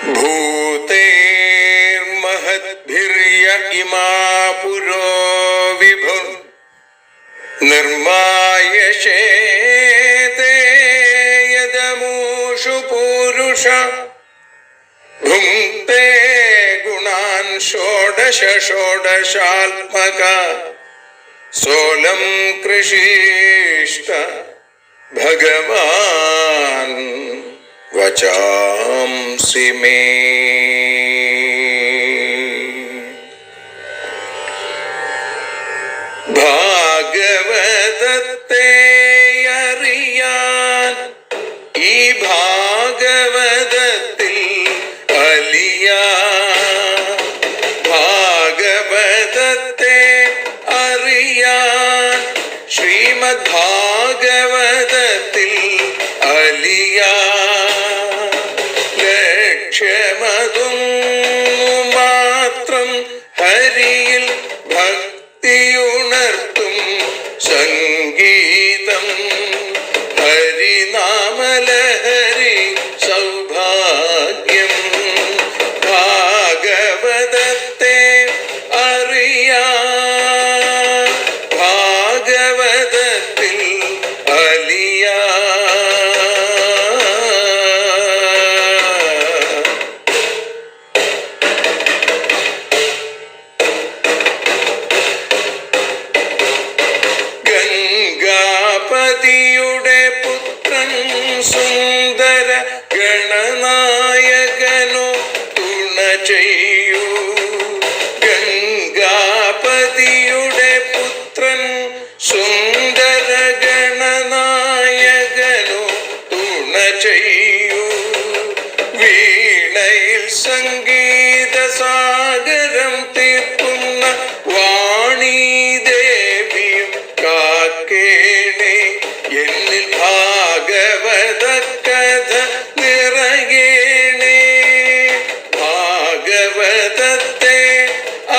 भूतेर्महद्भिर्य इमा पुरो विभुः निर्मायशेते यदमूषु पूरुष भुङ्क्ते गुणान् षोडश षोडशात्मका सोऽलं कृषीष्ट भगवान् वचांसि मे। ഭാഗവതത്തെ അറിയാൻ ഈ ഭാഗവതത്തിൽ അലിയാൻ, ഭാഗവതത്തെ അറിയാൻ ശ്രീമദ് ഭാഗവതത്തിൽ അലിയാൻ, ലക്ഷ്യമതും മാത്രം ഹരിയിൽ ഭക്തിയുണർത്തും സംഗീതം ഹരിനാമലഹരി സൗഭാഗ്യം. ഭാഗവതത്തെ അറിയാൻ ഭാഗവതത്തിൽ അലിയാൻ. ഗംഗാപതിയുടെ പുത്രൻ സുന്ദര ഗണനായകനോ തുണ ചെയ്യൂ. ഗംഗാപതിയുടെ പുത്രൻ സുന്ദര ഗണനായകനോ തുണ ചെയ്യൂ. വീണയിൽ സംഗീത സാഗരം തീർക്കുന്ന വാണീദേവിയും കാക്കേണേ എന്നിൽ ഭാഗവത കഥ നിറയേണേ. ഭാഗവതത്തെ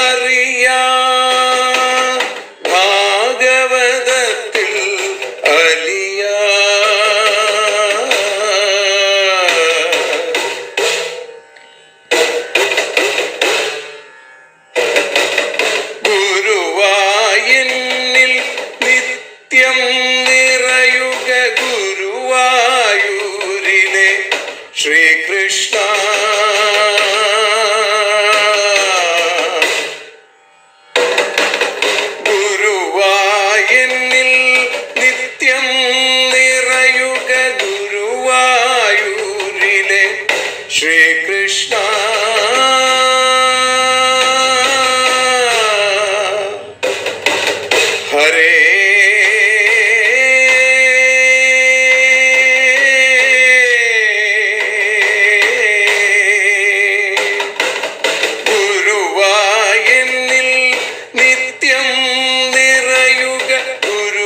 അറിയാൻ ഭാഗവതത്തിൽ അലിയാൻ. ഗുരുവായൂരിൽ നിത്യം നിറയുക ഗുരുവായൂരിലെ ശ്രീകൃഷ്ണ. ഗുരുവായൂരിൽ നിത്യം നിറയുക ഗുരുവായൂരിലെ ശ്രീകൃഷ്ണ. ഹരേ ഗുരുവായൂരിൽ നിത്യം നിറയുക ഗുരുവായൂരിലെ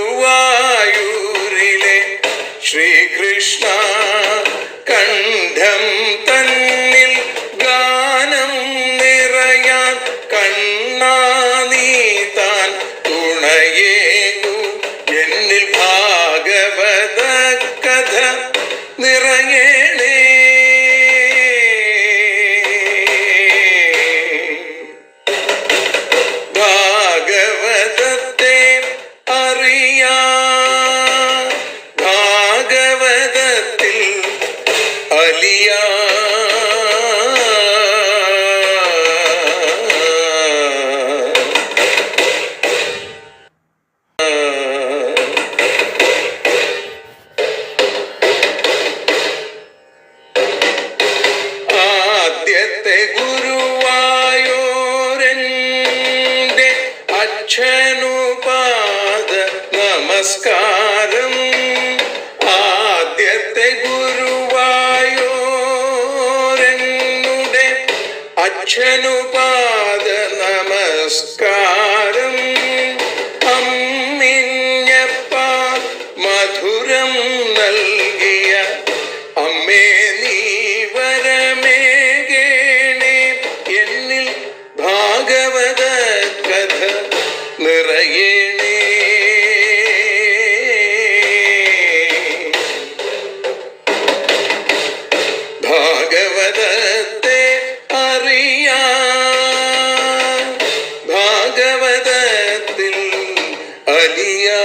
ശ്രീകൃഷ്ണ. കണ്ഠം തന്നിൽ ഗാനം നിറയാൻ കണ്ണാ നീ താൻ തുണയേകു. എന്നിൽ ഭാഗവത കഥ നിറയേണേ. ഭാഗവതത്തെ അറിയാൻ ഭാഗവതത്തിൽ അലിയാൻ. ആദ്യത്തെ ഗുരുവായൂരന്റെ അച്ഛനുപാദ നമസ്കാരം. ആദ്യത്തെ ഗുരുവായൂരനുടെ അച്ഛനുപാദ നമസ്കാരം. അമ്മിഞ്ഞപ്പാൽ മധുരം നൽകിയ അമ്മേ നീ വരമേകേണേ. എന്നിൽ ഭാഗവത കഥ നിറയേണേ. ഭാഗവതത്തെ അലിയാ.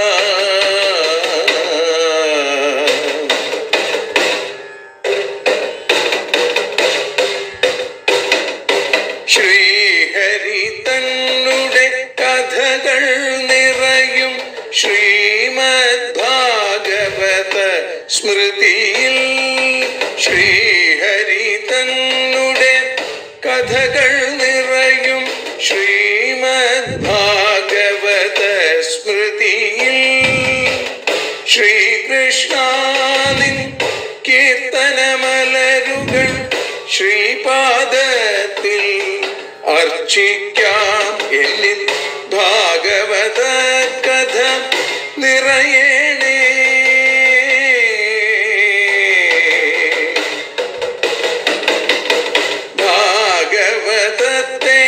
ശ്രീഹരി തന്നുടെ കഥകൾ നിറയും ശ്രീമദ് ഭാഗവത സ്മൃതിയിൽ. ശ്രീഹരി തന്നുടെ കഥകൾ നിറയും ശ്രീമദ് ഭാഗവത സ്മൃതിയിൽ. ശ്രീകൃഷ്ണാനിൻ കീർത്തനമലരുകൾ ശ്രീപാദത്തിൽ അർച്ചിക്കാം. എന്നിൽ ഭാഗവത കഥ നിറയേണേ. ഭാഗവതത്തെ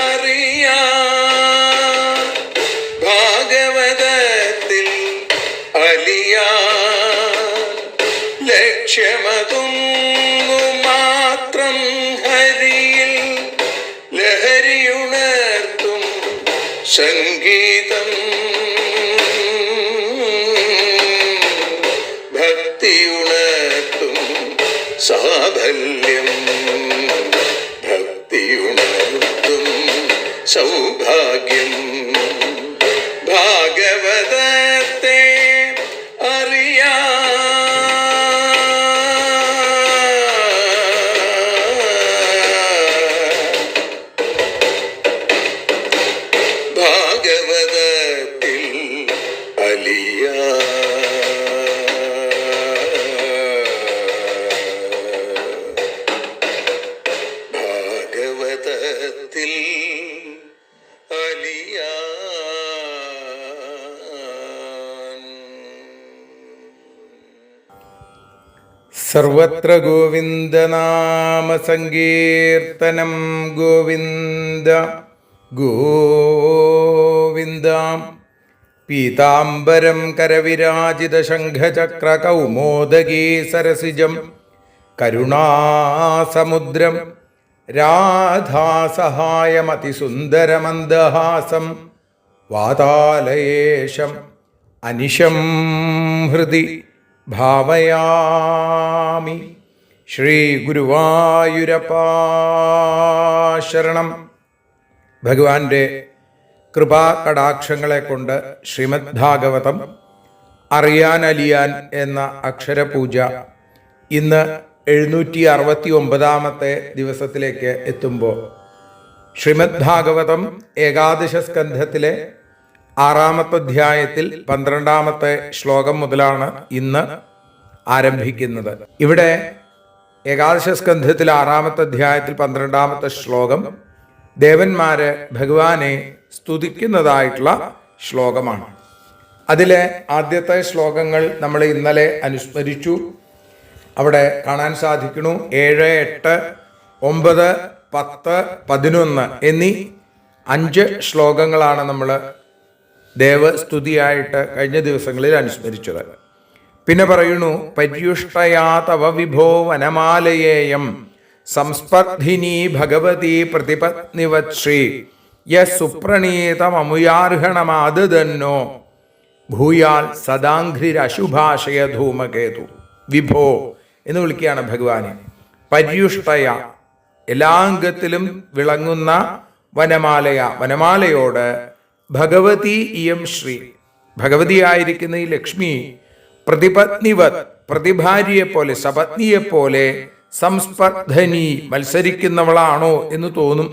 അറിയാൻ, ഭാഗവതത്തിൽ അലിയാൻ. ലക്ഷ്യമതൊന്നു മാത്രം ഹരിയിൽ ലഹരിയുണർത്തും സംഗീതം. ഭക്തിയുണർത്തും സാഫല്യം. ഭക്തിയുണർത്തും സൗഭാഗ്യം. ഭാഗവതത്തെ അറിയാൻ, ഭാഗവതത്തിൽ അലിയാൻ. ഭാഗവതത്തിൽ അലിയാൻ. സർവത്ര ഗോവിന്ദനാമ സങ്കീർത്തനം. ഗോവിന്ദ ഗോവിന്ദ. പീതാംബരം കരവിരാജിത ശംഖചക്ര കൗമോദഗീ സരസിജം കരുണാസമുദ്രം രാധാസഹായമതിസുന്ദരമന്ദഹാസം വാതാലയേശം അനിശം ഹൃദി ഭാവയാമി. ശ്രീ ഗുരുവായൂരപ്പാ ശരണം. ഭഗവാന്റെ കൃപാകടാക്ഷങ്ങളെ കൊണ്ട് ശ്രീമദ് ഭാഗവതം അറിയാൻ അലിയാൻ എന്ന അക്ഷരപൂജ ഇന്ന് 769 ദിവസത്തിലേക്ക് എത്തുമ്പോൾ ശ്രീമദ് ഭാഗവതം ഏകാദശ സ്കന്ധത്തിലെ 6-ാമത്തെ അധ്യായത്തിൽ 12-ാമത്തെ ശ്ലോകം മുതലാണ് ഇന്ന് ആരംഭിക്കുന്നത്. ഇവിടെ ഏകാദശ സ്കന്ധത്തിൽ 6-ാമത്തെ അധ്യായത്തിൽ 12-ാമത്തെ ശ്ലോകം ദേവന്മാര് ഭഗവാനെ സ്തുതിക്കുന്നതായിട്ടുള്ള ശ്ലോകമാണ്. അതിലെ ആദ്യത്തെ ശ്ലോകങ്ങൾ നമ്മൾ ഇന്നലെ അനുസ്മരിച്ചു. അവിടെ കാണാൻ സാധിക്കുന്നു 7, 8, 9, 10, 11 എന്നീ 5 ശ്ലോകങ്ങളാണ് നമ്മൾ ദേവസ്തുതിയായിട്ട് കഴിഞ്ഞ ദിവസങ്ങളിൽ അനുസ്മരിച്ചത്. പിന്നെ പറയുന്നു, പര്യുഷ്ടയാ തവ വിഭോ വനമാലയേയം സംസ്പർദ്ധിനി ഭഗവതി പ്രതിപത്നിവത്ശ്രീ യസുപ്രണീതമമുയാർഹണമാദന്നോ ഭൂയാൽ സദാഘ്രിരശുഭാഷയ ധൂമകേതു. വിഭോ എന്ന് വിളിക്കുകയാണ് ഭഗവാനെ. പര്യുഷ്ടയ എല്ലാ അംഗത്തിലും വിളങ്ങുന്ന വനമാലയ, വനമാലയോട് ഭഗവതി ഇയം ശ്രീ, ഭഗവതിയായിരിക്കുന്ന ഈ ലക്ഷ്മി പ്രതിപത്നിവത്, പ്രതിഭാര്യയെപ്പോലെ സപത്നിയെപ്പോലെ സംസ്പർദ്ധനി മത്സരിക്കുന്നവളാണോ എന്ന് തോന്നും.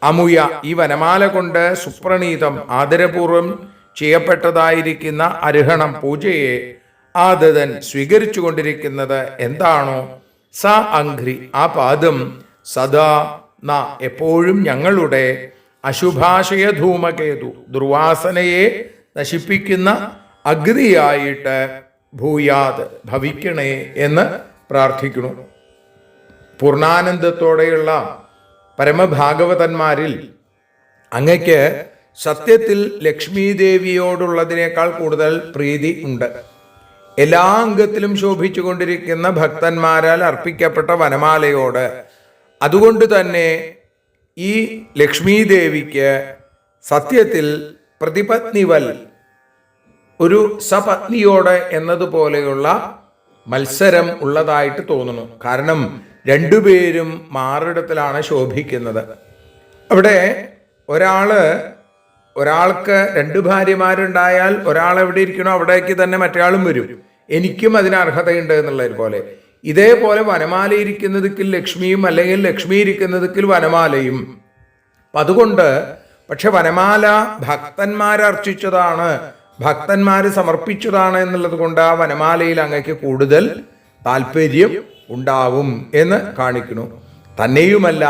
അമുയ ഈ വനമാല കൊണ്ട് സുപ്രണീതം ആദരപൂർവം ചെയ്യപ്പെട്ടതായിരിക്കുന്ന അർഹണം പൂജയെ ആദതൻ സ്വീകരിച്ചു കൊണ്ടിരിക്കുന്നത് എന്താണോ സ അഘ്രി ആ പാദം സദാ ന എപ്പോഴും ഞങ്ങളുടെ അശുഭാശയ ധൂമകേതു ദുർവാസനയെ നശിപ്പിക്കുന്ന അഗ്നിയായിട്ട് ഭൂയാത് ഭവിക്കണേ എന്ന് പ്രാർത്ഥിക്കുന്നു. പൂർണ്ണാനന്ദത്തോടെയുള്ള പരമഭാഗവതന്മാരിൽ അങ്ങയ്ക്ക് സത്യത്തിൽ ലക്ഷ്മി ദേവിയോടുള്ളതിനേക്കാൾ കൂടുതൽ പ്രീതി ഉണ്ട്. എല്ലാ അംഗത്തിലും ശോഭിച്ചുകൊണ്ടിരിക്കുന്ന ഭക്തന്മാരാൽ അർപ്പിക്കപ്പെട്ട വനമാലയോട്, അതുകൊണ്ട് തന്നെ ഈ ലക്ഷ്മി ദേവിക്ക് സത്യത്തിൽ പ്രതിപത്നിവൽ ഒരു സപത്നിയോട് എന്നതുപോലെയുള്ള മത്സരം ഉള്ളതായിട്ട് തോന്നുന്നു. കാരണം രണ്ടുപേരും മാറിടത്തിലാണ് ശോഭിക്കുന്നത്. അവിടെ ഒരാൾക്ക് രണ്ട് ഭാര്യമാരുണ്ടായാൽ ഒരാൾ എവിടെ ഇരിക്കണോ അവിടേക്ക് തന്നെ മറ്റേയാളും വരും. എനിക്കും അതിന് അർഹതയുണ്ട് എന്നുള്ളത് പോലെ. ഇതേപോലെ വനമാല ഇരിക്കുന്ന ദിക്കിൽ ലക്ഷ്മിയും അല്ലെങ്കിൽ ലക്ഷ്മി ഇരിക്കുന്ന ദിക്കിൽ വനമാലയും. അതുകൊണ്ട് പക്ഷെ വനമാല ഭക്തന്മാരർച്ചിച്ചതാണ്, ഭക്തന്മാര് സമർപ്പിച്ചതാണ് എന്നുള്ളത് കൊണ്ട് ആ വനമാലയിൽ അങ്ങക്ക് കൂടുതൽ താല്പര്യം ഉണ്ടാവും എന്ന് കാണിക്കുന്നു. തന്നെയുമല്ല,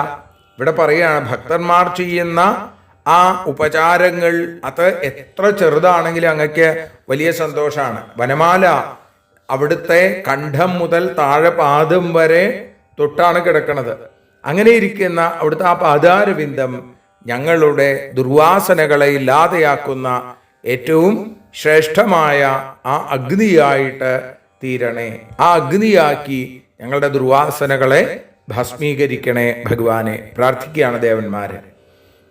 ഇവിടെ പറയുകയാണ് ഭക്തന്മാർ ചെയ്യുന്ന ആ ഉപചാരങ്ങൾ അത് എത്ര ചെറുതാണെങ്കിലും അങ്ങക്ക് വലിയ സന്തോഷമാണ്. വനമാല അവിടുത്തെ കണ്ഠം മുതൽ താഴെ പാദം വരെ തൊട്ടാണ് കിടക്കുന്നത്. അങ്ങനെ ഇരിക്കുന്ന അവിടുത്തെ ആ പാദാരവിന്ദം ഞങ്ങളുടെ ദുർവാസനകളെ ഇല്ലാതെയാക്കുന്ന ഏറ്റവും ശ്രേഷ്ഠമായ ആ അഗ്നിയായിട്ട് തീരണേ. ആ അഗ്നിയാക്കി ഞങ്ങളുടെ ദുർവാസനകളെ ഭസ്മീകരിക്കണേ ഭഗവാനെ പ്രാർത്ഥിക്കുകയാണ് ദേവന്മാര്.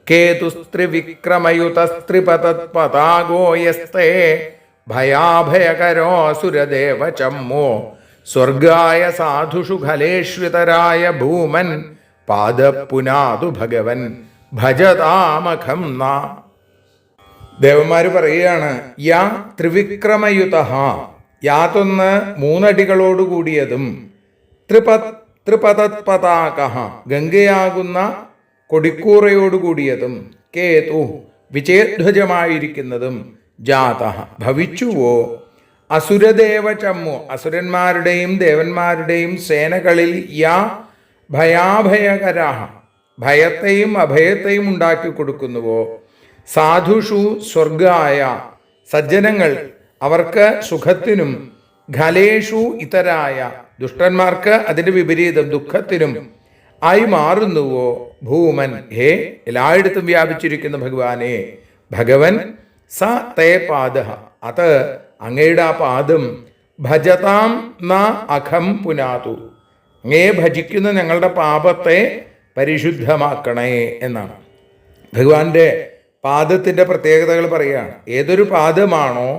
കേതുസ്ത്രിവിക്രമയുതസ്ത്രിപതത്പതാഗോയസ്തേ ഭയാഭയകരോ സുരദേവ ചമ്മോ സ്വർഗായ സാധുഷു ഖലേശ്വിതരായ ഭൂമൻ പാദപുനാതു ഭഗവൻ ഭജതാമഖം ന. ദേവന്മാര് പറയുകയാണ്, യാ ത്രിവിക്രമയുത, യാതൊന്ന് മൂന്നടികളോടുകൂടിയതും, ത്രിപതത്പതാക ഗംഗയാകുന്ന കൊടിക്കൂറയോടുകൂടിയതും, കേതു വിജയധ്വജമായിരിക്കുന്നതും, ജാത ഭവിച്ചുവോ, അസുരദേവ ചമ്മു അസുരന്മാരുടെയും ദേവന്മാരുടെയും സേനകളിൽ യാ ഭയാഭയകരാഹ ഭയത്തെയും അഭയത്തെയും ഉണ്ടാക്കി കൊടുക്കുന്നുവോ, സാധുഷു സ്വർഗായ സജ്ജനങ്ങൾ അവർക്ക് സുഖത്തിനും, ഖലേഷു ഇതരായ ദുഷ്ടന്മാർക്ക് അതിന്റെ വിപരീതം ദുഃഖത്തിനും ആയി മാറുന്നുവോ, ഭൂമൻ ഹേ എല്ലായിടത്തും വ്യാപിച്ചിരിക്കുന്ന ഭഗവാനെ, ഭഗവൻ സ തേ പാദ അത് അങ്ങയുടെ ആ പാദം, ഭജതാം ന അഖം പുനാതു അങ്ങയെ ഭജിക്കുന്ന ഞങ്ങളുടെ പാപത്തെ പരിശുദ്ധമാക്കണേ എന്നാണ്. ഭഗവാന്റെ പാദത്തിന്റെ പ്രത്യേകതകൾ പറയുകയാണ്. ഏതൊരു പാദമാണോ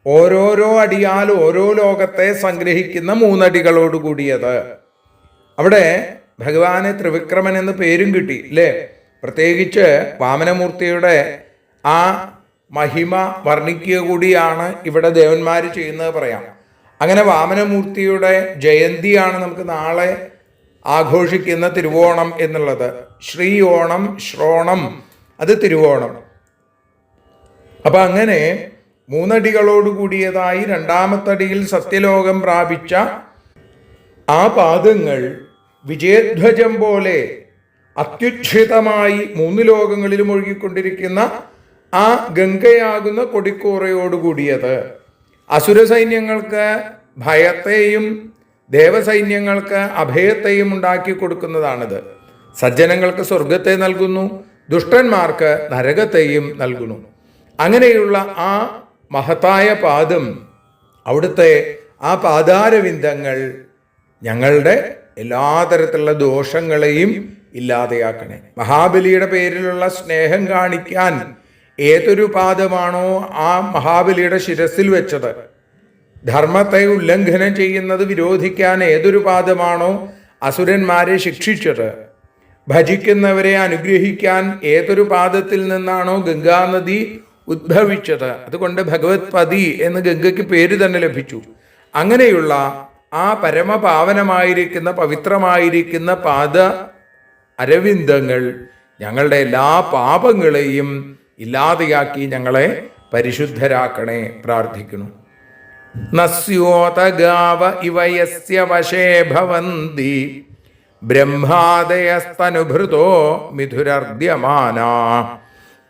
ഓരോരോ അടിയാൽ ഓരോ ലോകത്തെ സംഗ്രഹിക്കുന്ന മൂന്നടികളോട് കൂടിയത്. അവിടെ ഭഗവാന് ത്രിവിക്രമൻ എന്ന് പേരും കിട്ടി അല്ലേ. പ്രത്യേകിച്ച് വാമനമൂർത്തിയുടെ ആ മഹിമ വർണ്ണിക്കുക കൂടിയാണ് ഇവിടെ ദേവന്മാര് ചെയ്യുന്നത് പറയാം. അങ്ങനെ വാമനമൂർത്തിയുടെ ജയന്തിയാണ് നമുക്ക് നാളെ ആഘോഷിക്കുന്ന തിരുവോണം എന്നുള്ളത്. ശ്രീ ഓണം, ശ്രോണം, അത് തിരുവോണം. അപ്പൊ അങ്ങനെ മൂന്നടികളോട് കൂടിയതായി രണ്ടാമത്തടിയിൽ സത്യലോകം പ്രാപിച്ച ആ പാദങ്ങൾ വിജയധ്വജം പോലെ അത്യുച്ഛിതമായി മൂന്ന് ലോകങ്ങളിലും ഒഴുകിക്കൊണ്ടിരിക്കുന്ന ആ ഗംഗയാകുന്ന കൊടിക്കൂറയോടുകൂടിയത്. അസുര സൈന്യങ്ങൾക്ക് ഭയത്തെയും ദേവസൈന്യങ്ങൾക്ക് അഭയത്തെയും ഉണ്ടാക്കി കൊടുക്കുന്നതാണിത്. സജ്ജനങ്ങൾക്ക് സ്വർഗത്തെ നൽകുന്നു, ദുഷ്ടന്മാർക്ക് നരകത്തെയും നൽകുന്നു. അങ്ങനെയുള്ള ആ മഹത്തായ പാദം, അവിടുത്തെ ആ പാദാരവിന്ദങ്ങൾ ഞങ്ങളുടെ എല്ലാ തരത്തിലുള്ള ദോഷങ്ങളെയും ഇല്ലാതെയാക്കണേ. മഹാബലിയുടെ പേരിലുള്ള സ്നേഹം കാണിക്കാൻ ഏതൊരു പാദമാണോ ആ മഹാബലിയുടെ ശിരസിൽ വെച്ചത്, ധർമ്മത്തെ ഉല്ലംഘനം ചെയ്യുന്നത് വിരോധിക്കാൻ ഏതൊരു പാദമാണോ അസുരന്മാരെ ശിക്ഷിച്ചത്, ഭജിക്കുന്നവരെ അനുഗ്രഹിക്കാൻ ഏതൊരു പാദത്തിൽ നിന്നാണോ ഗംഗാനദി ഉദ്ഭവിച്ചത്, അതുകൊണ്ട് ഭഗവത് പതി എന്ന് ഗംഗയ്ക്ക് പേര് തന്നെ ലഭിച്ചു. അങ്ങനെയുള്ള ആ പരമപാവനമായിരിക്കുന്ന പവിത്രമായിരിക്കുന്ന പാദ അരവിന്ദങ്ങൾ ഞങ്ങളുടെ എല്ലാ പാപങ്ങളെയും ഇല്ലാതെയാക്കി ഞങ്ങളെ പരിശുദ്ധരാക്കണേ പ്രാർത്ഥിക്കുന്നു. നസ്യോതഗാവ ഇവയസ്യ വശേ ഭവന്തി ബ്രഹ്മാദയസ്തനുഭൃതോ മിഥുരർദ്യമാനാ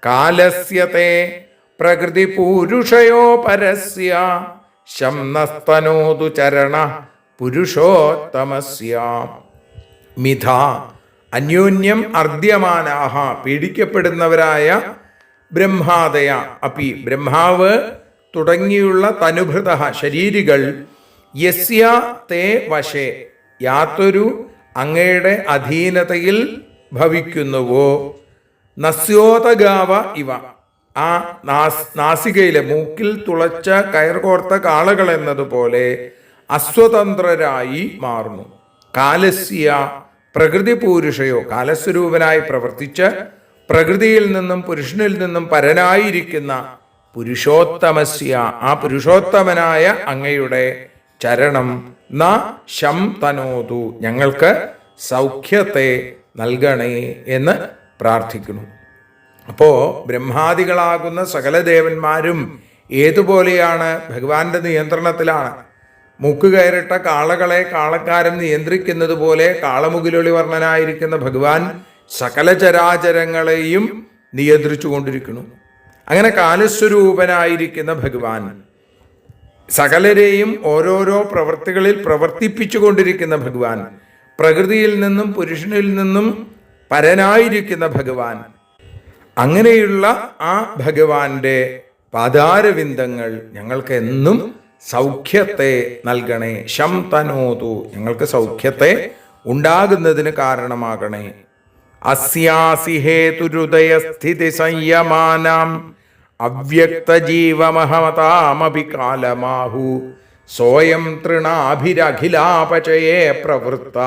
കാലസ്യ തേ പ്രകൃതി പൂരുഷയോ പരസ്യ ശംനസ്തനോതു ചരണ പുരുഷോത്തമസ്യ. മിഥ അന്യോന്യം അർദ്യമാനാഹ പീഡിക്കപ്പെടുന്നവരായ ബ്രഹ്മാദയ അപി ബ്രഹ്മാവ് തുടങ്ങിയുള്ള തനുഭൃത ശരീരികൾ യസ്യ തേ വശേ യാതൊരു അങ്ങയുടെ അധീനതയിൽ ഭവിക്കുന്നുവോ, നസ്യോതഗാവ ഇവ ആ നാസികയിലെ മൂക്കിൽ തുളച്ച കയർ കോർത്ത കാളകൾ എന്നതുപോലെ അസ്വതന്ത്രരായി മാറുന്നു. കാലസ്യ പ്രകൃതി പൂരുഷയോ, കാലസ്വരൂപനായി പ്രവർത്തിച്ച് പ്രകൃതിയിൽ നിന്നും പുരുഷനിൽ നിന്നും പരനായിരിക്കുന്ന പുരുഷോത്തമസ്യ, ആ പുരുഷോത്തമനായ അങ്ങയുടെ ചരണം ന ശം തനോതു, ഞങ്ങൾക്ക് സൗഖ്യത്തെ നൽകണേ എന്ന് പ്രാർത്ഥിക്കുന്നു. അപ്പോ ബ്രഹ്മാദികളാകുന്ന സകല ദേവന്മാരും ഏതുപോലെയാണ്? ഭഗവാന്റെ നിയന്ത്രണത്തിലാണ്. മൂക്ക് കയറിട്ട കാളകളെ കാളക്കാരൻ നിയന്ത്രിക്കുന്നത് പോലെ കാളമുകിലൊളി വർണ്ണനായിരിക്കുന്ന ഭഗവാൻ സകല ചരാചരങ്ങളെയും നിയന്ത്രിച്ചു കൊണ്ടിരിക്കുന്നു. അങ്ങനെ കാലസ്വരൂപനായിരിക്കുന്ന ഭഗവാൻ സകലരെയും ഓരോരോ പ്രവൃത്തികളിൽ പ്രവർത്തിപ്പിച്ചു കൊണ്ടിരിക്കുന്ന ഭഗവാൻ, പ്രകൃതിയിൽ നിന്നും പുരുഷനിൽ നിന്നും പരനായിരിക്കുന്ന ഭഗവാൻ, അങ്ങനെയുള്ള ആ ഭഗവാന്റെ പാദാരവിന്ദങ്ങൾ ഞങ്ങൾക്ക് എന്നും സൗഖ്യത്തെ നൽകണേ. ശം തനോതു, ഞങ്ങൾക്ക് സൗഖ്യത്തെ ഉണ്ടാകുന്നതിന് കാരണമാകണേ. അസ്യാസി ഹേതുരുദയസ്ഥിതി സംയമാനാം അവ്യക്തജീവമഹമതാമപി കാലമാഹു സോയം തൃണാഭിരഖിലാപചയേ പ്രവൃത്ത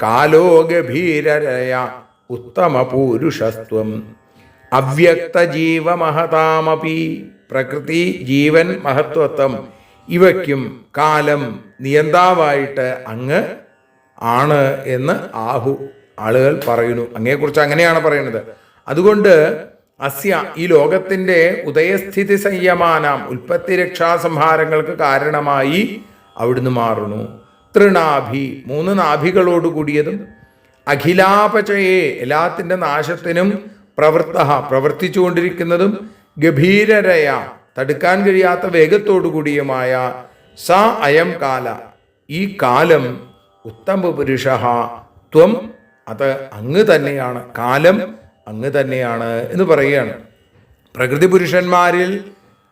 കാലോ ഗഭീരരയ ഉത്തമപൂരുഷസ്ത്വം. അവ്യക്തജീവമഹതാമപി, പ്രകൃതി, ജീവൻ, മഹത്വത്വം ഇവയ്ക്കും കാലം നിയന്താവായിട്ട് അങ്ങ് ആണ് എന്ന് ആളുകൾ പറയുന്നു. അങ്ങയെക്കുറിച്ച് അങ്ങനെയാണ് പറയുന്നത്. അതുകൊണ്ട് അസ്യ, ഈ ലോകത്തിന്റെ ഉദയസ്ഥിതി സംയമാനാം, ഉൽപ്പത്തി രക്ഷാസംഹാരങ്ങൾക്ക് കാരണമായി അവിടുന്ന് മാറുന്നു. തൃണാഭി, 3 നാഭികളോട് കൂടിയതും, അഖിലാപചയെ, എല്ലാത്തിന്റെ നാശത്തിനും പ്രവർത്തിച്ചുകൊണ്ടിരിക്കുന്നതും, ഗഭീരരയ, തടുക്കാൻ കഴിയാത്ത വേഗത്തോടു കൂടിയുമായ സ അയം കാല, ഈ കാലം, ഉത്തമ പുരുഷ ത്വം, അത് അങ്ങ് തന്നെയാണ്, കാലം അങ്ങ് തന്നെയാണ് എന്ന് പറയുകയാണ്. പ്രകൃതി പുരുഷന്മാരിൽ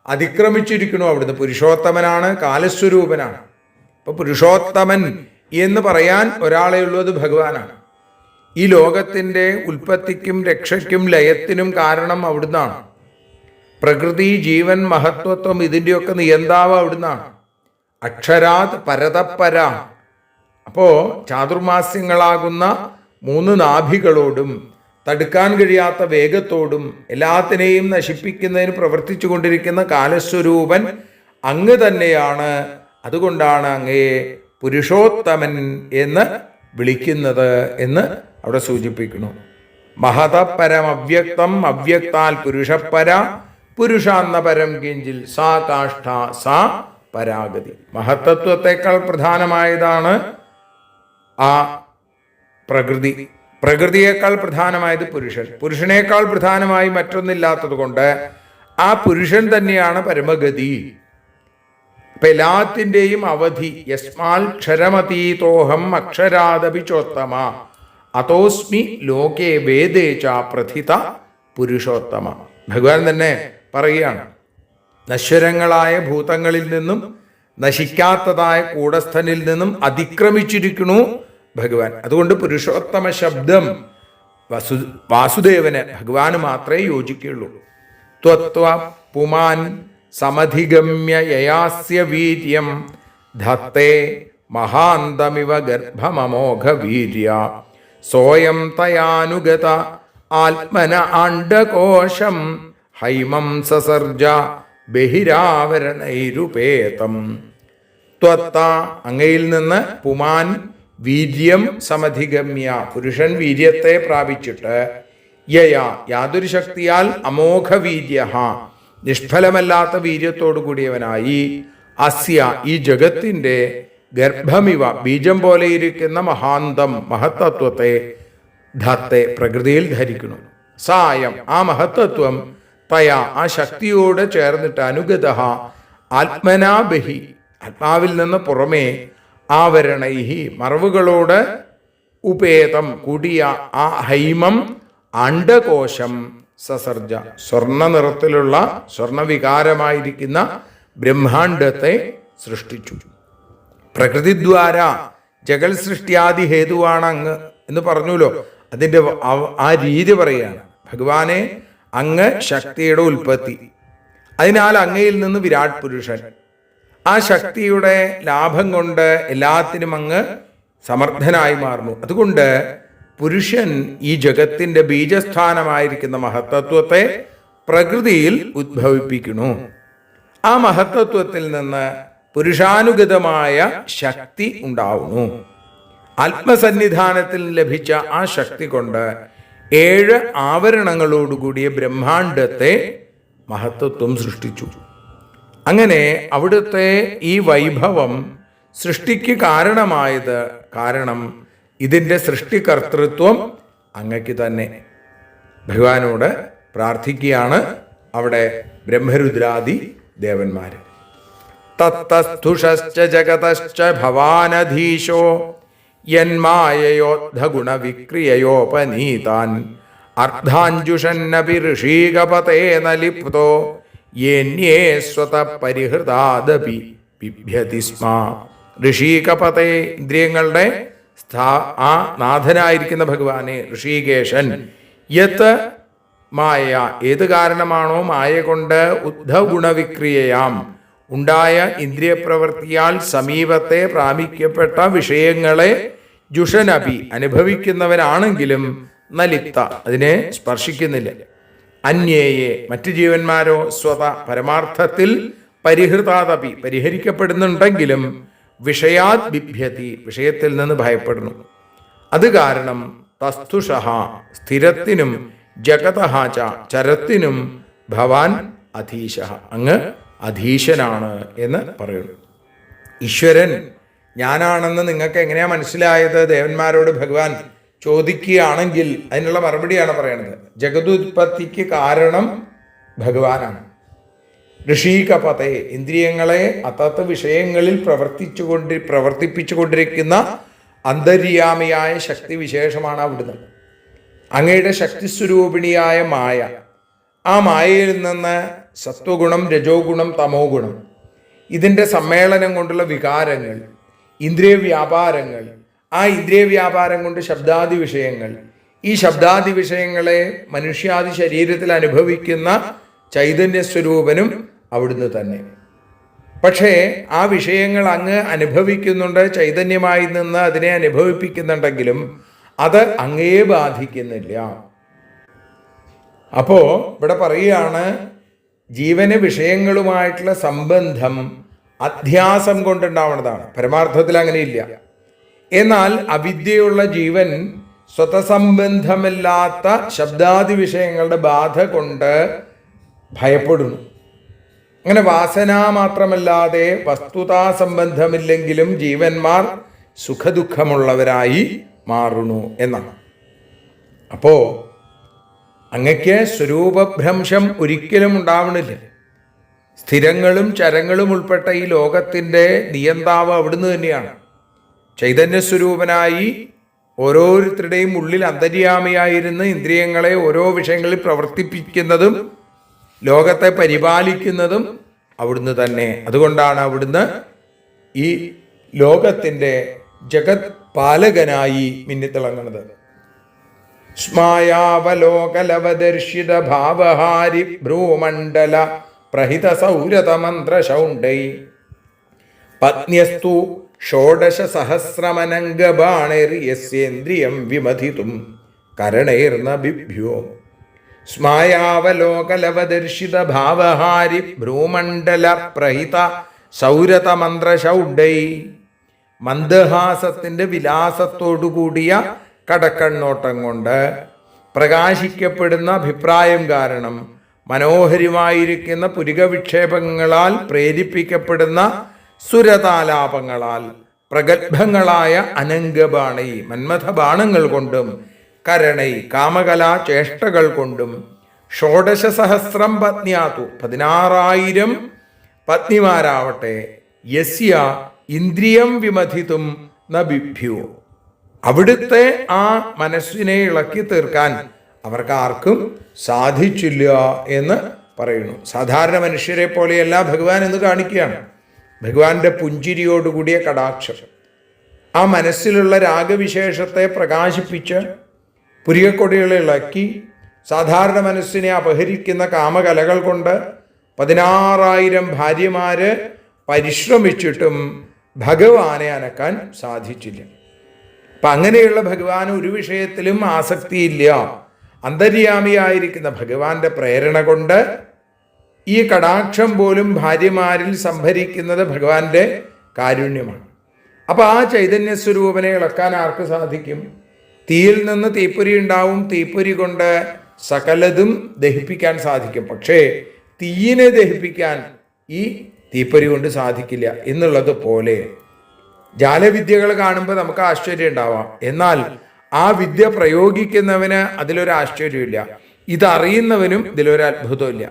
അതിക്രമിച്ചിരിക്കണു അവിടുന്ന്. പുരുഷോത്തമനാണ്, കാലസ്വരൂപനാണ്. ഇപ്പൊ പുരുഷോത്തമൻ എന്ന് പറയാൻ ഒരാളെ ഉള്ളൂ, അത് ഭഗവാനാണ്. ഈ ലോകത്തിന്റെ ഉൽപ്പത്തിക്കും രക്ഷയ്ക്കും ലയത്തിനും കാരണം അവിടുന്നാണ്. പ്രകൃതി, ജീവൻ, മഹത്വത്വം ഇതിൻ്റെയൊക്കെ നിയന്താവ് അവിടുന്നാണ്. അക്ഷരാത് പരതപ്പര. അപ്പോ ചാതുർമാസ്യങ്ങളാകുന്ന 3 നാഭികളോടും തടുക്കാൻ കഴിയാത്ത വേഗത്തോടും എല്ലാത്തിനെയും നശിപ്പിക്കുന്നതിന് പ്രവർത്തിച്ചു കൊണ്ടിരിക്കുന്ന കാലസ്വരൂപൻ അങ്ങ് തന്നെയാണ്. അതുകൊണ്ടാണ് അങ്ങയെ പുരുഷോത്തമൻ എന്ന് വിളിക്കുന്നത് എന്ന് അവിടെ സൂചിപ്പിക്കുന്നു. മഹതപരം അവ്യക്തം, അവ്യക്താൽ പുരുഷപര, പുരുഷാന്ന പരം കിഞ്ചിൽ സാ കാഷ്ഠ സാ പരാഗതി. മഹത്തത്വത്തെക്കാൾ പ്രധാനമായതാണ് ആ പ്രകൃതി, പ്രകൃതിയേക്കാൾ പ്രധാനമായത് പുരുഷൻ, പുരുഷനേക്കാൾ പ്രധാനമായി മറ്റൊന്നില്ലാത്തത് കൊണ്ട് ആ പുരുഷൻ തന്നെയാണ് പരമഗതി. അപ്പൊ എല്ലാത്തിൻ്റെയും അവധി. യസ്മാൽ ക്ഷരമതീതോഹം അക്ഷരാദപി ചോത്തമ അതോസ്മി ലോകേ വേദേ ച പ്രഥിത പുരുഷോത്തമ. ഭഗവാൻ തന്നെ പറയുകയാണ്, നശ്വരങ്ങളായ ഭൂതങ്ങളിൽ നിന്നും നശിക്കാത്തതായ കൂടസ്ഥനിൽ നിന്നും അതിക്രമിച്ചിരിക്കണു ഭഗവാൻ. അതുകൊണ്ട് പുരുഷോത്തമ ശബ്ദം വാസുദേവന്, ഭഗവാന് മാത്രമേ യോജിക്കുള്ളൂ. ത്വത്വ പുമാൻ സമധിഗമ്യ യയാസ്യ വീര്യം ധത്തേ മഹാന്തമിവ ഗർഭമമോഘ വീര്യ സോയം തയാനുഗത ആത്മന ആണ്ഡകോശം ഹൈമം സസർജ ബഹിരാവരണൈരുപേതം. ത്വത്ത, അങ്ങയിൽ നിന്ന്, പുമാൻ, വീര്യം, സമധിഗമ്യ, പുരുഷൻ വീര്യത്തെ പ്രാപിച്ചിട്ട്, യയാ, യാതൊരു ശക്തിയാൽ, അമോഘ വീര്യ, നിഷ്ഫലമല്ലാത്ത വീര്യത്തോടു കൂടിയവനായി, അസ്യ, ഈ ജഗത്തിന്റെ, ഗർഭമിവ, ബീജം പോലെ ഇരിക്കുന്ന മഹാന്തം, മഹത്തത്വത്തെ, ധത്തെ, പ്രകൃതിയിൽ ധരിക്കുന്നു. സായം, ആ മഹത്തത്വം, തയാ, ആ ശക്തിയോട് ചേർന്നിട്ട്, അനുഗത, ആത്മനാ ബഹി, ആത്മാവിൽ നിന്ന് പുറമേ, ആവരണൈഹി, മറവുകളോട്, ഉപേതം, കൂടിയ ആ ഹൈമം, അണ്ഡകോശം, സസർജ, സ്വർണ്ണ നിറത്തിലുള്ള, സ്വർണവികാരമായിരിക്കുന്ന ബ്രഹ്മാണ്ഡത്തെ സൃഷ്ടിച്ചു. പ്രകൃതിദ്വാര ജഗൽ സൃഷ്ടിയാദി ഹേതുവാണ് അങ്ങ് എന്ന് പറഞ്ഞുല്ലോ. അതിൻ്റെ ആ രീതി പറയുകയാണ്. ഭഗവാനെ അങ്ങ് ശക്തിയുടെ ഉൽപ്പത്തി. അതിനാൽ അങ്ങയിൽ നിന്ന് വിരാട് പുരുഷൻ. ആ ശക്തിയുടെ ലാഭം കൊണ്ട് എല്ലാത്തിനും അങ്ങ് സമർത്ഥനായി മാറുന്നു. അതുകൊണ്ട് പുരുഷൻ ഈ ജഗത്തിന്റെ ബീജസ്ഥാനമായിരിക്കുന്ന മഹത്തത്വത്തെ പ്രകൃതിയിൽ ഉദ്ഭവിപ്പിക്കുന്നു. ആ മഹത്തത്വത്തിൽ നിന്ന് പുരുഷാനുഗതമായ ശക്തി ഉണ്ടാവുന്നു. ആത്മസന്നിധാനത്തിൽ ലഭിച്ച ആ ശക്തി കൊണ്ട് 7 ആവരണങ്ങളോടുകൂടിയ ബ്രഹ്മാണ്ടത്തെ മഹത്തത്വം സൃഷ്ടിച്ചു. അങ്ങനെ അവിടുത്തെ ഈ വൈഭവം സൃഷ്ടിക്ക് കാരണം ഇതിൻ്റെ സൃഷ്ടികർത്തൃത്വം അങ്ങക്ക് തന്നെ. ഭഗവാനോട് പ്രാർത്ഥിക്കുകയാണ് അവിടെ ബ്രഹ്മരുദ്രാദി ദേവന്മാർ. തത്തസ്ഥുഷശ്ച ജഗതശ്ച ഭവാനധീശോ യന്മായയോദ്ധഗുണവിക്രിയയോപനീതാൻ അർദ്ധാഞ്ജുഷന്നപി ഋഷീകപതേന ലിപ്തോ യേന്യേ സ്വത പരിഹൃതാദപി ബിഭ്യതി സ്മ. ഋഷീകപതേ, ഇന്ദ്രിയങ്ങളുടെ ആ നാഥനായിരിക്കുന്ന ഭഗവാനെ, ഋഷികേശൻ. യത് മായ, ഏത് കാരണമാണോ മായ കൊണ്ട് ഉദ്ധഗുണവിക്രിയയാം ഉണ്ടായ ഇന്ദ്രിയപ്രവൃത്തിയാൽ സമീപത്തെ പ്രാപിക്കപ്പെട്ട വിഷയങ്ങളെ ജുഷനപി അനുഭവിക്കുന്നവനാണെങ്കിലും നലിപ്ത, അതിനെ സ്പർശിക്കുന്നില്ല. അന്യേയെ, മറ്റു ജീവന്മാരോ സ്വത പരമാർത്ഥത്തിൽ പരിഹൃതാദപി പരിഹരിക്കപ്പെടുന്നുണ്ടെങ്കിലും വിഷയാത് ബിഭ്യതി, വിഷയത്തിൽ നിന്ന് ഭയപ്പെടുന്നു. അത് കാരണം തസ്തുഷഃ, സ്ഥിരത്തിനും ജഗതഃ ച, ചരത്തിനും ഭവാൻ അധീശഃ, അങ്ങ് അധീശനാണ് എന്ന് പറയുന്നു. ഈശ്വരൻ ഞാനാണെന്ന് നിങ്ങൾക്ക് എങ്ങനെയാ മനസ്സിലായത്? ദേവന്മാരോട് ഭഗവാൻ ചോദിക്കുകയാണെങ്കിൽ അതിനുള്ള മറുപടിയാണ് പറയുന്നത്. ജഗതുത്പത്തിക്ക് കാരണം ഭഗവാനാണ്. ഋഷീകപതേ, ഇന്ദ്രിയങ്ങളെ അതത് വിഷയങ്ങളിൽ പ്രവർത്തിപ്പിച്ചുകൊണ്ടിരിക്കുന്ന അന്തര്യാമിയായ ശക്തി വിശേഷമാണ് അവിടുന്ന്. അങ്ങയുടെ ശക്തിസ്വരൂപിണിയായ മായ, ആ മായയിൽ നിന്ന് സത്വഗുണം, രജോ ഗുണം, തമോ ഗുണം, ഇതിൻ്റെ സമ്മേളനം കൊണ്ടുള്ള വികാരങ്ങൾ, ഇന്ദ്രിയ വ്യാപാരങ്ങൾ, ആ ഇന്ദ്രിയ വ്യാപാരം കൊണ്ട് ശബ്ദാദി വിഷയങ്ങൾ, ഈ ശബ്ദാദി വിഷയങ്ങളെ മനുഷ്യാദി ശരീരത്തിൽ അനുഭവിക്കുന്ന ചൈതന്യസ്വരൂപനും അവിടുന്ന് തന്നെ. പക്ഷേ ആ വിഷയങ്ങൾ അങ്ങ് അനുഭവിക്കുന്നുണ്ട്, ചൈതന്യമായി നിന്ന് അതിനെ അനുഭവിപ്പിക്കുന്നുണ്ടെങ്കിലും അത് അങ്ങയെ ബാധിക്കുന്നില്ല. അപ്പോ ഇവിടെ പറയുകയാണ്, ജീവന് വിഷയങ്ങളുമായിട്ടുള്ള സംബന്ധം അധ്യാസം കൊണ്ടുണ്ടാവുന്നതാണ്. പരമാർത്ഥത്തിൽ അങ്ങനെയില്ല. എന്നാൽ അവിദ്യയുള്ള ജീവൻ സ്വതസംബന്ധമില്ലാത്ത ശബ്ദാദി വിഷയങ്ങളുടെ ബാധ കൊണ്ട് ഭയപ്പെടുന്നു. അങ്ങനെ വാസന മാത്രമല്ലാതെ വസ്തുതാ സംബന്ധമില്ലെങ്കിലും ജീവന്മാർ സുഖദുഃഖമുള്ളവരായി മാറുന്നു എന്നാണ്. അപ്പോ അങ്ങക്ക് സ്വരൂപഭ്രംശം ഒരിക്കലും ഉണ്ടാവണില്ല. സ്ഥിരങ്ങളും ചരങ്ങളും ഉൾപ്പെട്ട ഈ ലോകത്തിൻ്റെ നിയന്താവ് അവിടുന്ന് തന്നെയാണ്. ചൈതന്യസ്വരൂപനായി ഓരോരുത്തരുടെയും ഉള്ളിൽ അന്തര്യാമിയായിരുന്ന് ഇന്ദ്രിയങ്ങളെ ഓരോ വിഷയങ്ങളിൽ പ്രവർത്തിപ്പിക്കുന്നതും ലോകത്തെ പരിപാലിക്കുന്നതും അവിടുന്ന് തന്നെ. അതുകൊണ്ടാണ് അവിടുന്ന് ഈ ലോകത്തിൻ്റെ ജഗത് പാലകനായി മിന്നിത്തിളങ്ങുന്നത്. സ്മായാവലോകലവദർശിത ഭാവഹാരി ഭ്രൂമണ്ഡല പ്രഹിത സൗരതമന്ത്രശൗണ്ടൈ പത്ന്യസ്തു ഷോഡശ സഹസ്രമനംഗബാണൈർയസ്യേന്ദ്രിയം വിമഥിതും കരണൈർന ബിഭ്യോ. സ്മായാവലോകലവദർശിത ഭാവഹാരി ഭ്രൂമണ്ഡല പ്രഹിത സൗരതമന്ത്രശൗണ്ടൈ, മന്ദഹാസത്തിൻ്റെ വിലാസത്തോടുകൂടിയ കടക്കണ്ണോട്ടം കൊണ്ട് പ്രകാശിക്കപ്പെടുന്ന അഭിപ്രായം കാരണം മനോഹരമായിരിക്കുന്ന പുരികവിക്ഷേപങ്ങളാൽ പ്രേരിപ്പിക്കപ്പെടുന്ന സുരതാലാപങ്ങളാൽ പ്രഗത്ഭങ്ങളായ അനംഗബാണൈ, മന്മഥബാണങ്ങൾ കൊണ്ടും കരണൈ, കാമകലാ ചേഷ്ടകൾ കൊണ്ടും ഷോഡശ സഹസ്രം പത്നിയാതു, 16,000 പത്നിമാരാവട്ടെ യസ്യ ഇന്ദ്രിയം വിമഥിതും ന ബിഭ്യു, അവിടുത്തെ ആ മനസ്സിനെ ഇളക്കി തീർക്കാൻ അവർക്ക് ആർക്കും സാധിച്ചില്ല എന്ന് പറയുന്നു. സാധാരണ മനുഷ്യരെ പോലെയല്ല ഭഗവാൻ എന്ന് കാണിക്കുകയാണ്. ഭഗവാന്റെ പുഞ്ചിരിയോടുകൂടിയ കടാക്ഷം ആ മനസ്സിലുള്ള രാഗവിശേഷത്തെ പ്രകാശിപ്പിച്ച് പുരികക്കൊടികളെ ഇളക്കി സാധാരണ മനസ്സിനെ അപഹരിക്കുന്ന കാമകലകൾ കൊണ്ട് 16,000 ഭാര്യമാര് പരിശ്രമിച്ചിട്ടും ഭഗവാനെ അനക്കാൻ സാധിച്ചില്ല. അപ്പം അങ്ങനെയുള്ള ഭഗവാന് ഒരു വിഷയത്തിലും ആസക്തിയില്ല. അന്തര്യാമിയായിരിക്കുന്ന ഭഗവാന്റെ പ്രേരണ കൊണ്ട് ഈ കടാക്ഷം പോലും ഭാര്യമാരിൽ സംഭരിക്കുന്നത് ഭഗവാന്റെ കാരുണ്യമാണ്. അപ്പം ആ ചൈതന്യ സ്വരൂപനെ ഇളക്കാൻ ആർക്ക് സാധിക്കും? തീയിൽ നിന്ന് തീപ്പൊരി ഉണ്ടാവും, തീപ്പൊരി കൊണ്ട് സകലതും ദഹിപ്പിക്കാൻ സാധിക്കും. പക്ഷേ തീയിനെ ദഹിപ്പിക്കാൻ ഈ തീപ്പൊരി കൊണ്ട് സാധിക്കില്ല എന്നുള്ളത് പോലെ ജാലവിദ്യകൾ കാണുമ്പോൾ നമുക്ക് ആശ്ചര്യം ഉണ്ടാവാം. എന്നാൽ ആ വിദ്യ പ്രയോഗിക്കുന്നവന് അതിലൊരു ആശ്ചര്യമില്ല, ഇതറിയുന്നവനും ഇതിലൊരു അത്ഭുതമില്ല.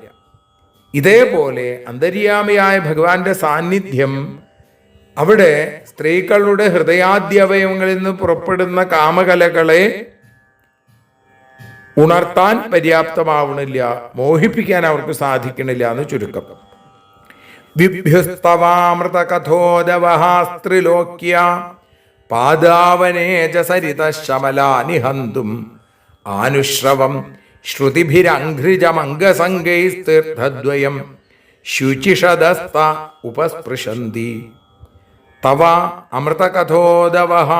ഇതേപോലെ അന്തര്യാമിയായ ഭഗവാന്റെ സാന്നിധ്യം അവിടെ സ്ത്രീകളുടെ ഹൃദയാദ്യവയവങ്ങളിൽ നിന്ന് പുറപ്പെടുന്ന കാമകലകളെ ഉണർത്താൻ പര്യാപ്തമാവണില്ല, മോഹിപ്പിക്കാൻ അവർക്ക് സാധിക്കണില്ല എന്ന് ചുരുക്കം. വിഭ്യുസ്തവാമൃത കഥോദവഹാസ്ത്രിലോക്യ പാദാവനേജ സരിത ശമലാനിഹന്തും ആനുശ്രവം ശ്രുതിഭിരംഘ്രിജമംഗസംഗൈസ്തീർത്ഥദ്വയം ശുചിഷദസ്ത ഉപസ്പൃശന്തി. തവ അമൃതകഥോദവഹ,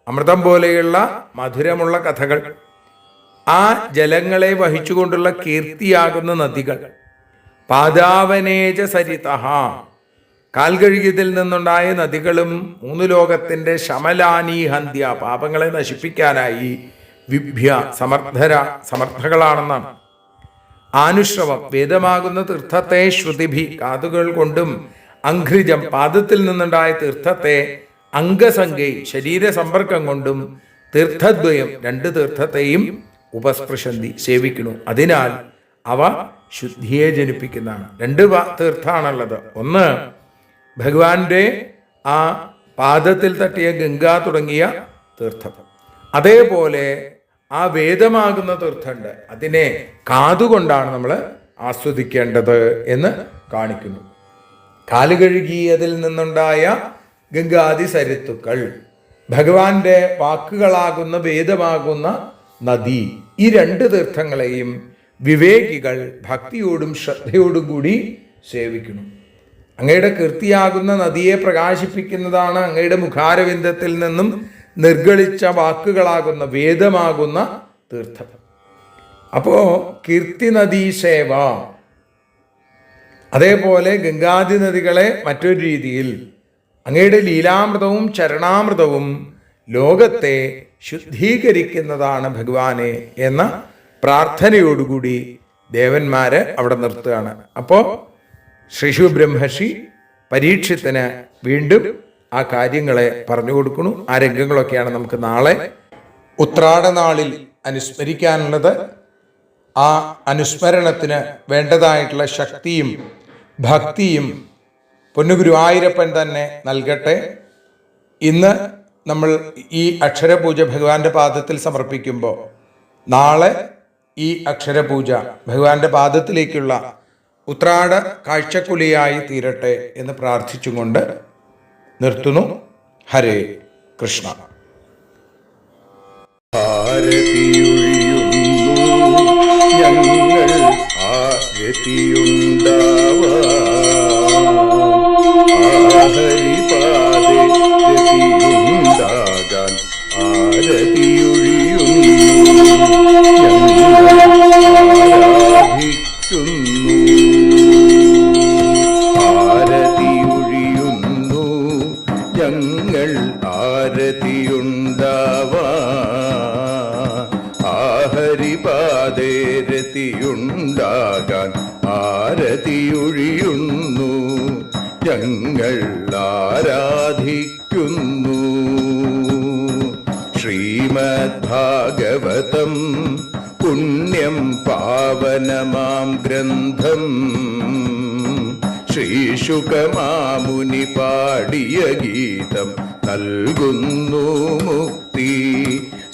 അമൃതം പോലെയുള്ള മധുരമുള്ള കഥകൾ, ആ ജലങ്ങളെ വഹിച്ചുകൊണ്ടുള്ള കീർത്തിയാകുന്ന നദികൾ, പാദാവനേജ സരിതഃ, കാൽകഴുകിയതിൽ നിന്നുണ്ടായ നദികളും 3 ലോകത്തിൻ്റെ ശമലാനീഹന്ത്യ, പാപങ്ങളെ നശിപ്പിക്കാനായി വിഭ്യ സമർത്ഥകളാണെന്നാണ്. ആനുശ്രവം, വേദമാകുന്ന തീർത്ഥത്തെ ശ്രുതിഭി, കാതുകൾ കൊണ്ടും, അംഘ്രിജം, പാദത്തിൽ നിന്നുണ്ടായ തീർത്ഥത്തെ അംഗസംഗൈ, ശരീരസമ്പർക്കം കൊണ്ടും, തീർത്ഥദ്വയം, 2 തീർത്ഥത്തെയും ഉപസ്പൃശന്തി, സേവിക്കുന്നു. അതിനാൽ അവ ശുദ്ധിയെ ജനിപ്പിക്കുന്നതാണ്. 2 തീർത്ഥാണുള്ളത്. ഒന്ന് ഭഗവാന്റെ ആ പാദത്തിൽ തട്ടിയ ഗംഗ തുടങ്ങിയ തീർത്ഥം. അതേപോലെ ആ വേദമാകുന്ന തീർത്ഥമുണ്ട്, അതിനെ കാതുകൊണ്ടാണ് നമ്മൾ ആസ്വദിക്കേണ്ടത് എന്ന് കാണിക്കുന്നു. കാലുകഴുകി അതിൽ നിന്നുണ്ടായ ഗംഗാദി സരിത്തുക്കൾ, ഭഗവാന്റെ വാക്കുകളാകുന്ന വേദമാകുന്ന നദി, ഈ 2 തീർത്ഥങ്ങളെയും വിവേകികൾ ഭക്തിയോടും ശ്രദ്ധയോടും കൂടി സേവിക്കണം. അങ്ങയുടെ കീർത്തിയാകുന്ന നദിയെ പ്രകാശിപ്പിക്കുന്നതാണ് അങ്ങയുടെ മുഖാരവിന്ദത്തിൽ നിന്നും നിർഗളിച്ച വാക്കുകളാകുന്ന വേദമാകുന്ന തീർത്ഥം. അപ്പോ കീർത്തി നദീ സേവ. അതേപോലെ ഗംഗാദി നദികളെ മറ്റൊരു രീതിയിൽ അങ്ങയുടെ ലീലാമൃതവും ചരണാമൃതവും ലോകത്തെ ശുദ്ധീകരിക്കുന്നതാണ് ഭഗവാനെ എന്ന പ്രാർത്ഥനയോടുകൂടി ദേവന്മാര് അവിടെ നിർത്തുകയാണ്. അപ്പോൾ ശ്രീശു ബ്രഹ്മർഷി പരീക്ഷത്തിന് വീണ്ടും ആ കാര്യങ്ങളെ പറഞ്ഞു കൊടുക്കുന്നു. ആ രംഗങ്ങളൊക്കെയാണ് നമുക്ക് നാളെ ഉത്രാടനാളിൽ അനുസ്മരിക്കാനുള്ളത്. ആ അനുസ്മരണത്തിന് വേണ്ടതായിട്ടുള്ള ശക്തിയും ഭക്തിയും പൊന്നുഗുരുവായൂരപ്പൻ തന്നെ നൽകട്ടെ. ഇന്ന് നമ്മൾ ഈ അക്ഷരപൂജ ഭഗവാന്റെ പാദത്തിൽ സമർപ്പിക്കുമ്പോൾ നാളെ ഈ അക്ഷരപൂജ ഭഗവാന്റെ പാദത്തിലേക്കുള്ള ഉത്രാട കാഴ്ചക്കുലിയായി തീരട്ടെ എന്ന് പ്രാർത്ഥിച്ചുകൊണ്ട് നിർത്തുന്നു. ഹരേ കൃഷ്ണ. ഞങ്ങൾ ഹരിപാദേ രതിയുണ്ടാകാൻ ആരതിയൊഴിയുന്നു ഞങ്ങൾ ആരതിയുണ്ടാവാൻ ഹരിപാദേ രതിയുണ്ടാകാൻ ആരതിയൊഴിയുന്നു ഞങ്ങൾ ആരാധിക്കുന്നു. ശ്രീമദ്ഭാഗവതം പുണ്യം പാവനമാം ഗ്രന്ഥം ശ്രീശുകമാമുനി പാടിയ ഗീതം നൽകുന്നു മുക്തി,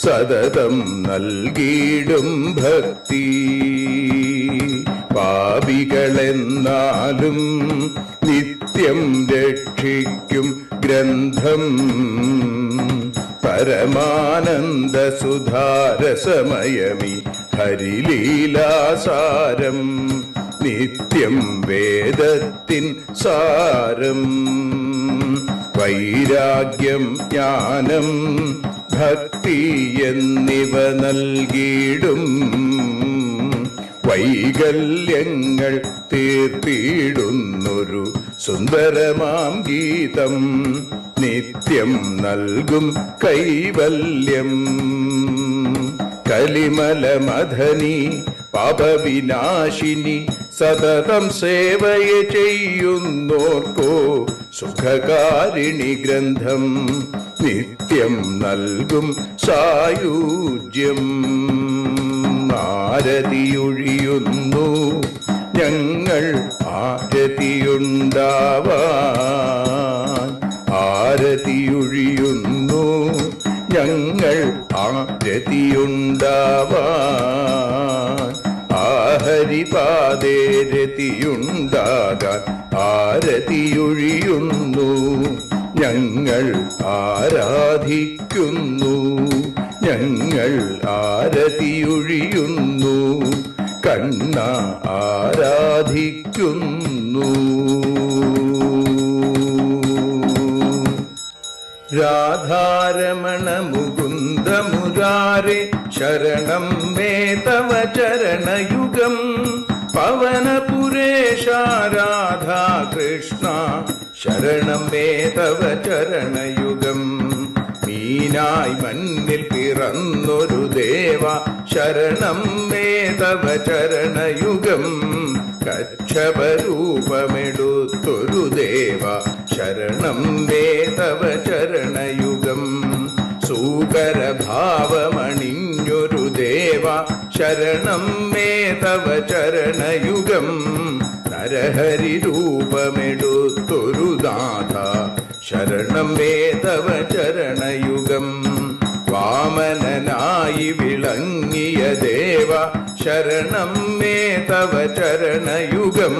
സതതം നൽകിയിടും ഭക്തി. പാപികളെന്നാലും നിത്യം രക്ഷിക്കും ഗ്രന്ഥം പരമാനന്ദ സുധാരസമയമി ഹരിലീലാസാരം നിത്യം വേദത്തിൻ സാരം വൈരാഗ്യം ജ്ഞാനം ഭക്തി എന്നിവ നൽകിയിടും വൈകല്യങ്ങൾ തീർത്തിടുന്നൊരു സുന്ദരമാം ഗീതം നിത്യം നൽകും കൈവല്യം കലിമല മഥനി പാപവിനാശിനി സതതം സേവയെ ചെയ്യുന്നോർക്കോ സുഖകാരിണി ഗ്രന്ഥം നിത്യം നൽകും സായുജ്യം ആരതിയൊഴിയുന്നു ഞങ്ങൾ ആരതിയുണ്ടാവാൻ ആരതിയൊഴിയുന്നു ഞങ്ങൾ ആരതിയുണ്ടാവാൻ ആഹരിപാദേ രതിയുണ്ടാകാൻ ആരതിയൊഴിയുന്നു ഞങ്ങൾ ആരാധിക്കുന്നു ഞങ്ങൾ ആരതിയൊഴിയുന്നു കണ്ണ ആരാധിക്കുന്നു രാധാരമണ മുകുന്ദ മുരാരെ ശരണം മേ തവ ചരണയുഗം പവനപുരേശ രാധാ കൃഷ്ണ ശരണം മേ തവ ചരണയുഗം മീനായി മണ്ണിൽ പിറന്നൊരു ദേവ ശരണം മേ തവ ചരണയുഗം കച്ഛപരൂപമെടുത്തൊരു ദേവ ശരണം മേ തവ ചരണയുഗം സൂകരഭാവമണിഞ്ഞൊരു ദേവ ശരണം മേ തവ ചരണയുഗം നരഹരി രൂപമെടുത്തൊരു നാഥ ശരണം മേ തവ ചരണയുഗം വാമനനായി വിളങ്ങിയ ദേവ ശരണം മേ തവ ചരണയുഗം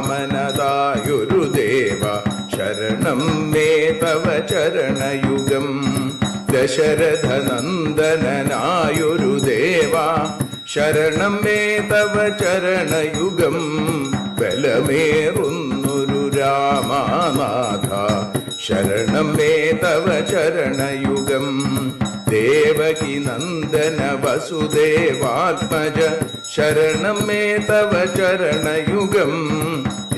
ഭാർഗവരാമനതായൊരു ദേവ ശരണം മേ തവ ചരണയുഗം ദശരഥനന്ദനായൊരു ദേവ ശരണം മേ തവ ചരണയുഗം ബലമേറുന്നൊരു രാമനാഥ ശരണം മേ തവ ചരണയുഗം ദേവകി നന്ദന വസുദേവാത്മജ ശരണം മേ തവ ചരണയുഗം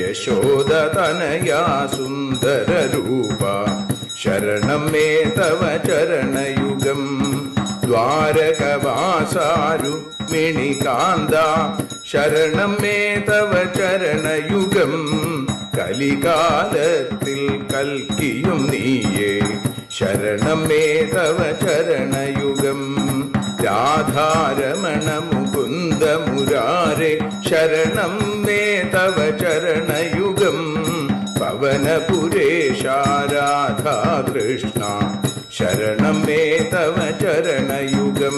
യശോദതനയാ സുന്ദര രൂപ ശരണം മേ തവ ചരണയുഗം ദ്വാരകവാസാരുക്മിണികാന്ത ശരണം മേ തവ ചരണയുഗം കലികാലത്തിൽ കൽക്കിയും നീയേ ശരണം മേ തവ ചരണയുഗം രാധാരമണ മുകുന്ദ മുരാരെ ശരണം മേ തവ ചരണയുഗം പവനപുരേശ രാധാ കൃഷ്ണ ശരണം മേ തവ ചരണയുഗം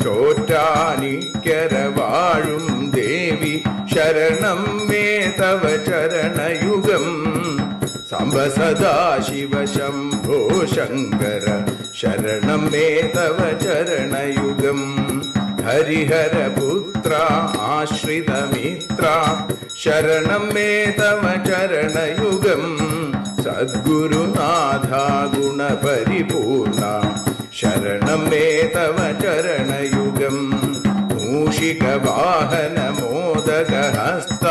ചോറ്റാനിക്കര വാഴും ദേവി ശരണം മേ തവ ചരണയുഗം സാംബ സദാശിവ ശംഭോ ശങ്കര ശരണം മേ തവ ചരണയുഗം ഹരിഹരപുത്ര ആശ്രിതമിത്ര ശരണം മേ തവ ചരണയുഗം സദ്ഗുരുനാഥ ഗുണപരിപൂർണ ശരണം മേ തവ ചരണയുഗം മൂഷികവാഹന മോദകഹസ്ത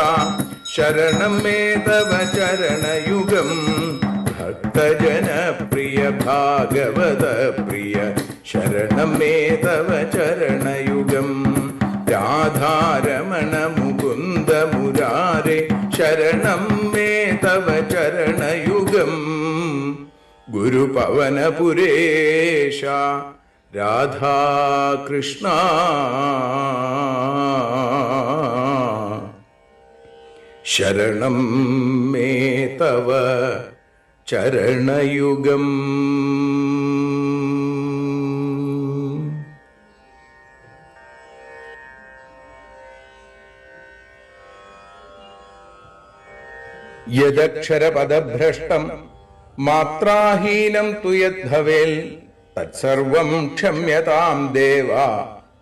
ശരണം മേ തവ ചരണയുഗം ഭക്തജനപ്രിയ ഭാഗവത പ്രിയ ശരണം മേ തവ ചരണയുഗം രാധാരമണ മുകുന്ദ മുരാരെ ശരണം മേ തവ ചരണയുഗം ഗുരുപവനപുരേശ രാധാകൃഷ്ണ ശരണം മേ തവ ചരണയുഗം യദക്ഷരപദഭ്രഷ്ടം മാത്രാഹീനം തു യദ്ഭവേൽ തത്സർവം ക്ഷമ്യതാം ദേവ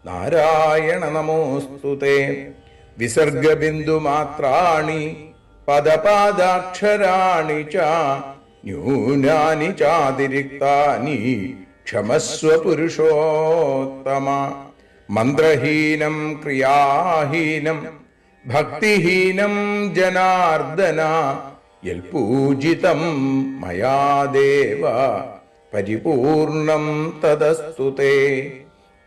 നാരായണ നമോസ്തുതേ. വിസർഗബിന്ദു മാത്രാണി പദപാദാക്ഷരാണി ച ന്യൂനാനി ചാതിരിക്താനി ക്ഷമസ്വ പുരുഷോത്തമ. മന്ത്രഹീനം ക്രിയാഹീനം ഭക്തിഹീനം ജനാർദ്ദന യൽപൂജിതം മയാ ദേവ പരിപൂർണം തദസ്തു തേ.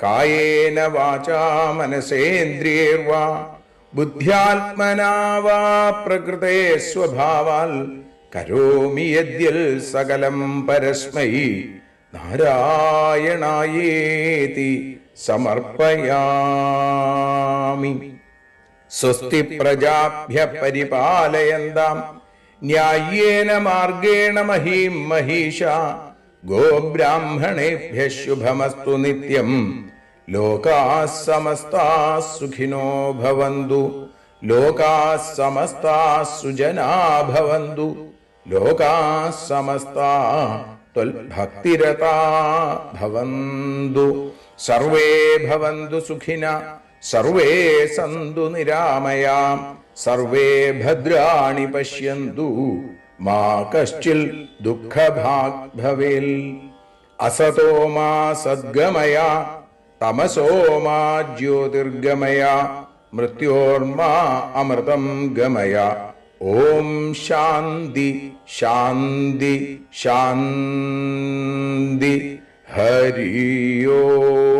കായേന വാചാ മനസേന്ദ്രിയേർവാ ബുദ്ധ്യാത്മനാ വാ പ്രകൃതേ സ്വഭാവാൽ കരോമി യദ്യൽ സകലം പരസ്മൈ നാരായണായേതി സമർപ്പയാമി. സ്വസ്തി പ്രജാഭ്യ പരിപാലയന്താം ന്യായേന മാർഗേണ മഹീം മഹീഷ. ഗോബ്രാഹ്മണേഭ്യ ശുഭമസ്തു നിത്യം. ലോകാഃ സമസ്താഃ സുഖിനോ ഭവന്തു. ലോകാഃ സമസ്താഃ സുജനാഃ ഭവന്തു. ലോകാഃ സമസ്താഃ ത്വൽഭക്തിരതാഃ ഭവന്തു. സർവേ ഭവന്തു സുഖിനഃ സർവേ സന്തു നിരാമയാം. സർവേ ഭദ്രാണി പശ്യന്തു മാ കശ്ചിൽ ദുഃഖഭാഗ് ഭവേൽ. അസതോ മാ സദ്ഗമയ തമസോ മാ ജ്യോതിർഗമയ മൃത്യോർമാ അമൃതം ഗമയ. ഓം ശാന്തി ശാന്തി ശാന്തി. ഹരി ഓം.